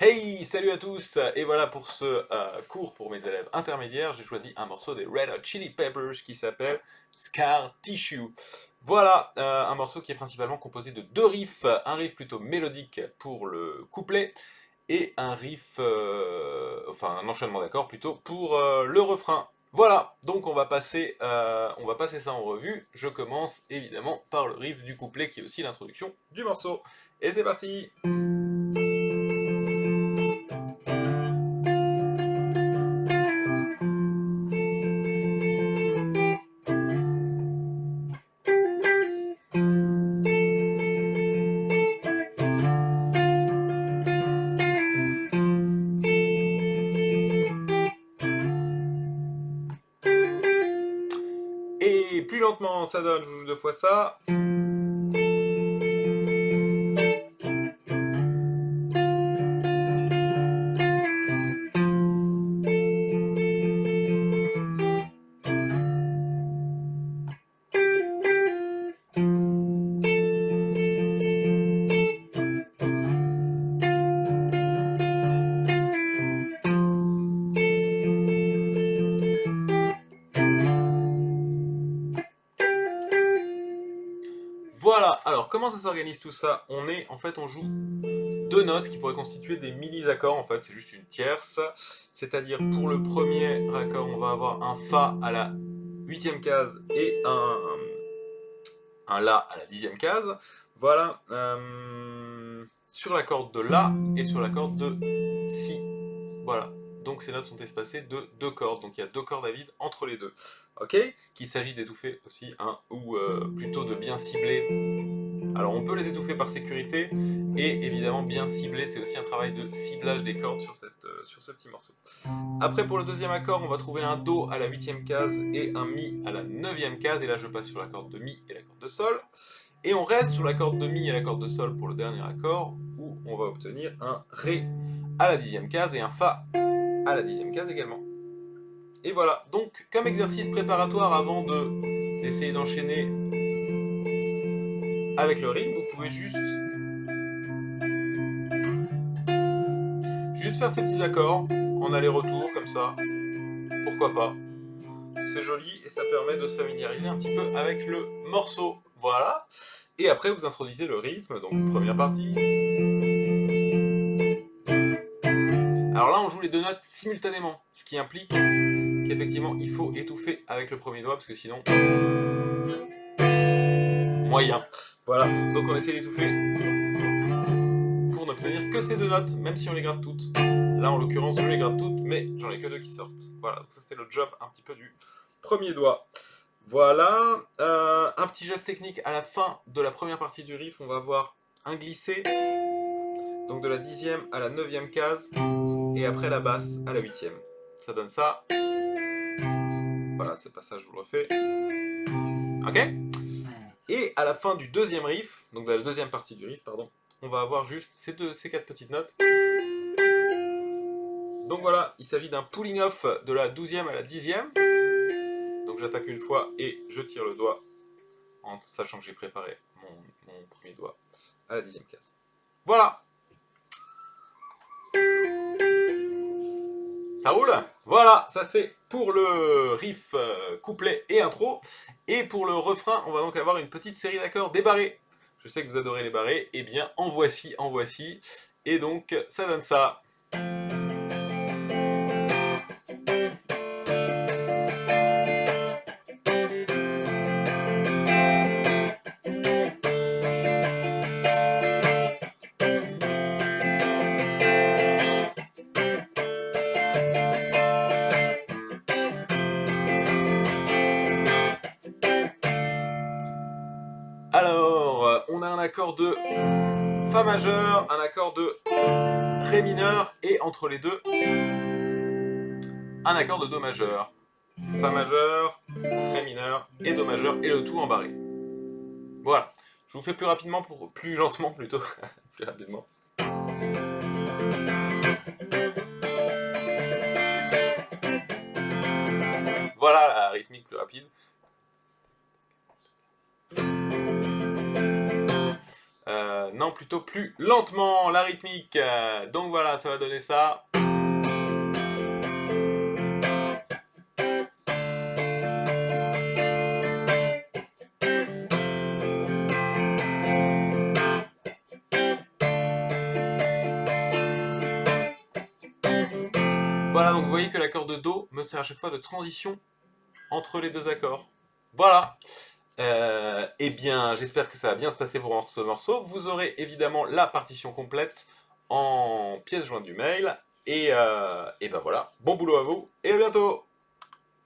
Hey, salut à tous! Et voilà pour ce cours pour mes élèves intermédiaires, j'ai choisi un morceau des Red Hot Chili Peppers qui s'appelle Scar Tissue. Voilà, un morceau qui est principalement composé de deux riffs, un riff plutôt mélodique pour le couplet et un riff, enfin un enchaînement d'accords plutôt pour le refrain. Voilà, donc on va passer ça en revue. Je commence évidemment par le riff du couplet qui est aussi l'introduction du morceau. Et c'est parti! Et plus lentement, ça donne, je joue deux fois ça. Voilà, alors comment ça s'organise tout ça? En fait, on joue deux notes qui pourraient constituer des mini-accords, en fait, c'est juste une tierce. C'est-à-dire, pour le premier accord, on va avoir un Fa à la huitième case et un La à la dixième case. Voilà, sur la corde de La et sur la corde de Si. Voilà, donc ces notes sont espacées de deux cordes, donc il y a deux cordes à vide entre les deux. Ok? Qu'il s'agit d'étouffer aussi, hein, ou plutôt de bien cibler. Alors on peut les étouffer par sécurité, et évidemment bien cibler, c'est aussi un travail de ciblage des cordes sur ce petit morceau. Après pour le deuxième accord, on va trouver un Do à la huitième case et un Mi à la neuvième case, et là je passe sur la corde de Mi et la corde de Sol. Et on reste sur la corde de Mi et la corde de Sol pour le dernier accord, où on va obtenir un Ré à la dixième case et un Fa à la dixième case également. Et voilà, donc comme exercice préparatoire avant d'essayer d'enchaîner avec le rythme, vous pouvez juste faire ces petits accords en aller-retour comme ça, pourquoi pas. C'est joli et ça permet de se familiariser un petit peu avec le morceau. Voilà. Et après vous introduisez le rythme, donc première partie. Alors là on joue les deux notes simultanément, ce qui implique qu'effectivement il faut étouffer avec le premier doigt parce que sinon moyen. Voilà, donc on essaie d'étouffer pour n'obtenir que ces deux notes, même si on les gratte toutes. Là en l'occurrence je les gratte toutes, mais j'en ai que deux qui sortent. Voilà, donc ça c'est le job un petit peu du premier doigt. Voilà, un petit geste technique à la fin de la première partie du riff, on va avoir un glissé, donc de la dixième à la neuvième case, et après la basse à la huitième. Ça donne ça. Voilà, ce passage, je vous le refais. Ok? Et à la fin du deuxième riff, donc de la deuxième partie du riff, pardon, on va avoir juste ces quatre petites notes. Donc voilà, il s'agit d'un pulling off de la 12e à la 10e. Donc j'attaque une fois et je tire le doigt en sachant que j'ai préparé mon premier doigt à la 10e case. Voilà! Ça roule? Voilà, ça c'est pour le riff, couplet et intro. Et pour le refrain, on va donc avoir une petite série d'accords débarrés. Je sais que vous adorez les barrés, et bien en voici, en voici. Et donc ça donne ça. Alors, on a un accord de Fa majeur, un accord de Ré mineur, et entre les deux, un accord de Do majeur. Fa majeur, Ré mineur et Do majeur, et le tout en barré. Voilà. Je vous fais plus rapidement, plus lentement plutôt, plus rapidement. Voilà la rythmique plus rapide. Non, plutôt plus lentement la rythmique. Donc voilà, ça va donner ça. Voilà, donc vous voyez que l'accord de Do me sert à chaque fois de transition entre les deux accords. Voilà. Eh bien, j'espère que ça va bien se passer pour ce morceau. Vous aurez évidemment la partition complète en pièce jointe du mail. Et ben voilà, bon boulot à vous et à bientôt!